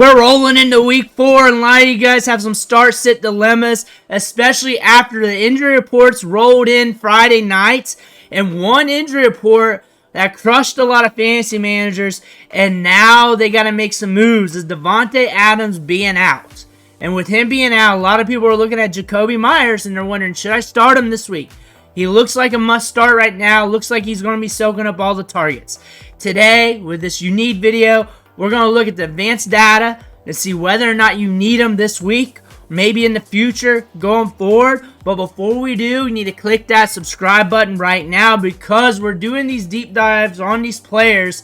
We're rolling into week 4, and a lot of you guys have some start-sit dilemmas, especially after the injury reports rolled in Friday nights, and one injury report that crushed a lot of fantasy managers, and now they got to make some moves, is Davante Adams being out. And with him being out, a lot of people are looking at Jakobi Meyers, and they're wondering, should I start him this week? He looks like a must-start right now. Looks like he's going to be soaking up all the targets. Today, with this unique video, we're going to look at the advanced data to see whether or not you need them this week, maybe in the future going forward. But before we do, you need to click that subscribe button right now, because we're doing these deep dives on these players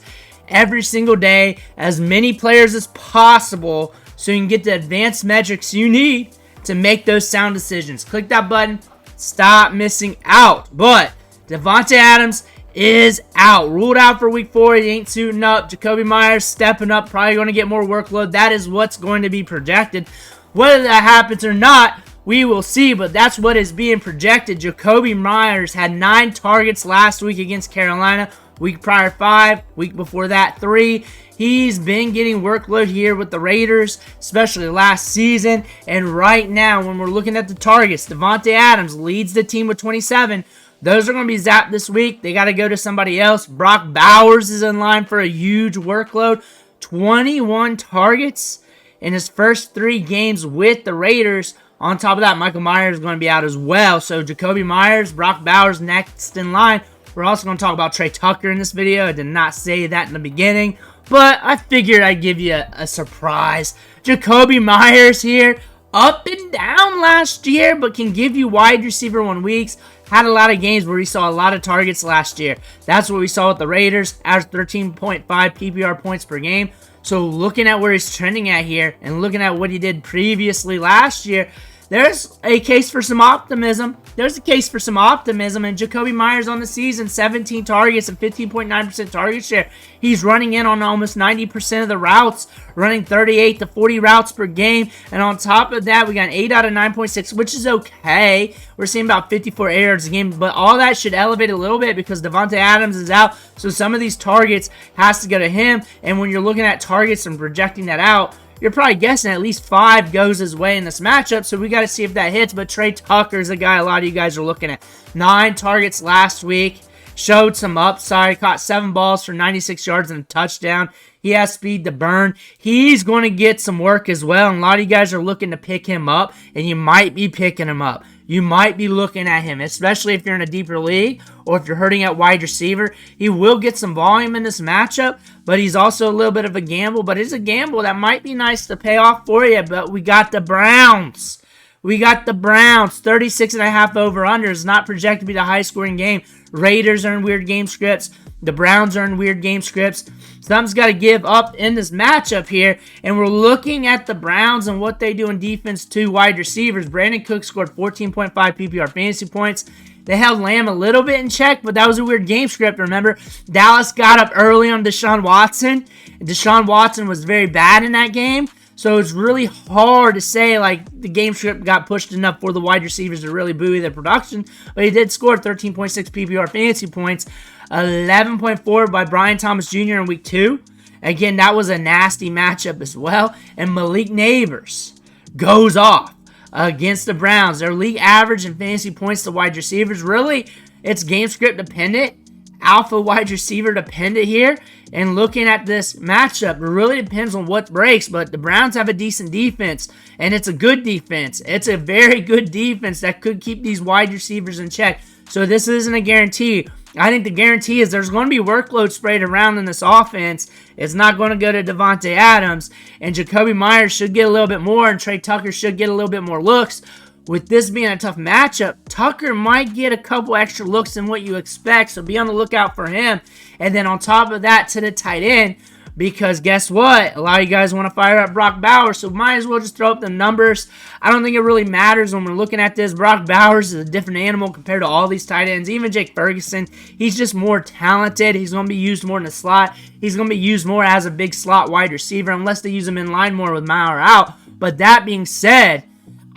every single day, as many players as possible, so you can get the advanced metrics you need to make those sound decisions. Click that button. Stop missing out. But Davante Adams is out. Ruled out for week 4. He ain't suiting up. Jakobi Meyers stepping up. Probably going to get more workload. That is what's going to be projected. Whether that happens or not, we will see. But that's what is being projected. Jakobi Meyers had 9 targets last week against Carolina. Week prior 5. Week before that 3. He's been getting workload here with the Raiders, especially last season. And right now, when we're looking at the targets, Davante Adams leads the team with 27. Those are going to be zapped this week. They got to go to somebody else. Brock Bowers is in line for a huge workload. 21 targets in his first 3 games with the Raiders. On top of that, Michael Myers is going to be out as well. So Jakobi Meyers, Brock Bowers next in line. We're also going to talk about Tre Tucker in this video. I did not say that in the beginning, but I figured I'd give you a surprise. Jakobi Meyers here, up and down last year, but can give you wide receiver 1 weeks. Had a lot of games where he saw a lot of targets last year. That's what we saw with the Raiders, averaged 13.5 PPR points per game. So looking at where he's trending at here and looking at what he did previously last year, there's a case for some optimism. There's a case for some optimism. And Jakobi Meyers on the season, 17 targets and 15.9% target share. He's running in on almost 90% of the routes, running 38 to 40 routes per game. And on top of that, we got an 8 out of 9.6, which is okay. We're seeing about 54 air yards a game. But all that should elevate a little bit because Davante Adams is out. So some of these targets has to go to him. And when you're looking at targets and projecting that out, you're probably guessing at least 5 goes his way in this matchup, so we got to see if that hits. But Tre Tucker is a guy a lot of you guys are looking at. 9 targets last week. Showed some upside. Caught 7 balls for 96 yards and a touchdown. He has speed to burn. He's going to get some work as well, and a lot of you guys are looking to pick him up, and you might be picking him up. You might be looking at him, especially if you're in a deeper league or if you're hurting at wide receiver. He will get some volume in this matchup, but he's also a little bit of a gamble. But it's a gamble that might be nice to pay off for you. But we got the Browns. We got the Browns. 36.5 over-under is not projected to be the high-scoring game. Raiders are in weird game scripts. The Browns are in weird game scripts. Something's got to give up in this matchup here. And we're looking at the Browns and what they do in defense to wide receivers. Brandon Cooks scored 14.5 PPR fantasy points. They held Lamb a little bit in check, but that was a weird game script. Remember, Dallas got up early on Deshaun Watson. And Deshaun Watson was very bad in that game. So it's really hard to say, like, the game script got pushed enough for the wide receivers to really buoy their production. But he did score 13.6 PPR fantasy points. 11.4 by Brian Thomas Jr. in week 2. Again, that was a nasty matchup as well. And Malik Neighbors goes off against the Browns. Their league average in fantasy points to wide receivers. Really, it's game script dependent. Alpha wide receiver dependent here. And looking at this matchup, it really depends on what breaks. But the Browns have a decent defense. And it's a good defense. It's a very good defense that could keep these wide receivers in check. So this isn't a guarantee. I think the guarantee is there's going to be workload sprayed around in this offense. It's not going to go to Davante Adams. And Jakobi Meyers should get a little bit more. And Tre Tucker should get a little bit more looks. With this being a tough matchup, Tucker might get a couple extra looks than what you expect. So be on the lookout for him. And then on top of that, to the tight end. Because guess what? A lot of you guys want to fire up Brock Bowers, so might as well just throw up the numbers. I don't think it really matters when we're looking at this. Brock Bowers is a different animal compared to all these tight ends. Even Jake Ferguson, he's just more talented. He's going to be used more in the slot. He's going to be used more as a big slot wide receiver unless they use him in line more with Mauer out. But that being said,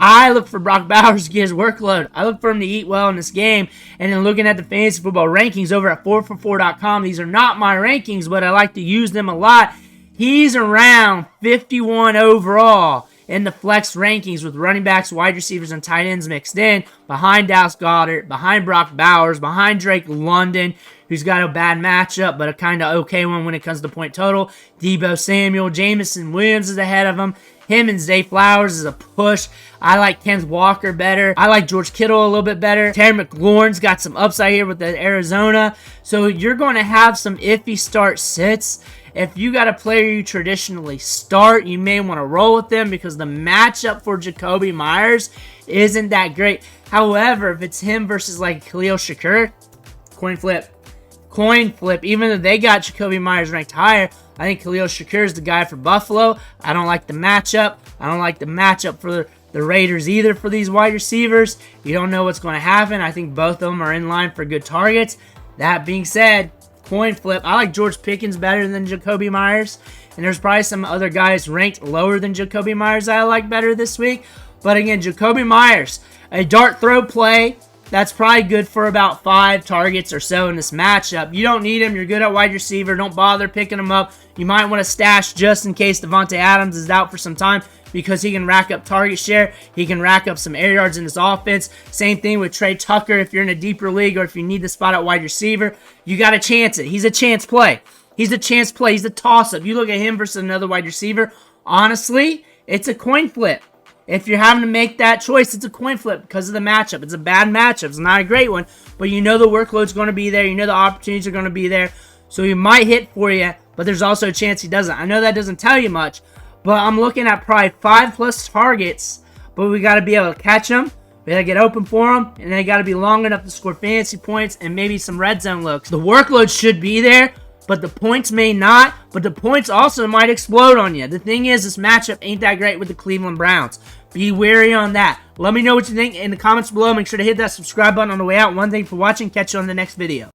I look for Brock Bowers to get his workload. I look for him to eat well in this game. And then looking at the fantasy football rankings over at 4for4.com, these are not my rankings, but I like to use them a lot. He's around 51 overall in the flex rankings with running backs, wide receivers, and tight ends mixed in, behind Dallas Goedert, behind Brock Bowers, behind Drake London, who's got a bad matchup, but a kind of okay one when it comes to point total. Deebo Samuel, Jameson Williams is ahead of him. Him and Zay Flowers is a push. I like Kenneth Walker better. I like George Kittle a little bit better. Terry McLaurin's got some upside here with the Arizona. So you're going to have some iffy start sits. If you got a player you traditionally start, you may want to roll with them because the matchup for Jakobi Meyers isn't that great. However, if it's him versus like Khalil Shakur, coin flip. Coin flip. Even though they got Jakobi Meyers ranked higher, I think Khalil Shakur is the guy for Buffalo. I don't like the matchup. I don't like the matchup for the Raiders either for these wide receivers. You don't know what's going to happen. I think both of them are in line for good targets. That being said, coin flip. I like George Pickens better than Jakobi Meyers. And there's probably some other guys ranked lower than Jakobi Meyers that I like better this week. But again, Jakobi Meyers, a dart throw play. That's probably good for about 5 targets or so in this matchup. You don't need him. You're good at wide receiver. Don't bother picking him up. You might want to stash just in case Davante Adams is out for some time because he can rack up target share. He can rack up some air yards in his offense. Same thing with Trey Tucker if you're in a deeper league or if you need the spot at wide receiver. You got to chance it. He's a chance play. He's a chance play. He's a toss-up. You look at him versus another wide receiver. Honestly, it's a coin flip. If you're having to make that choice, it's a coin flip because of the matchup. It's a bad matchup. It's not a great one, but you know the workload's going to be there. You know the opportunities are going to be there. So he might hit for you, but there's also a chance he doesn't. I know that doesn't tell you much, but I'm looking at probably 5+ targets, but we got to be able to catch them. We got to get open for them, and they got to be long enough to score fantasy points and maybe some red zone looks. The workload should be there, but the points may not, but the points also might explode on you. The thing is, this matchup ain't that great with the Cleveland Browns. Be wary on that. Let me know what you think in the comments below. Make sure to hit that subscribe button on the way out. One thing for watching. Catch you on the next video.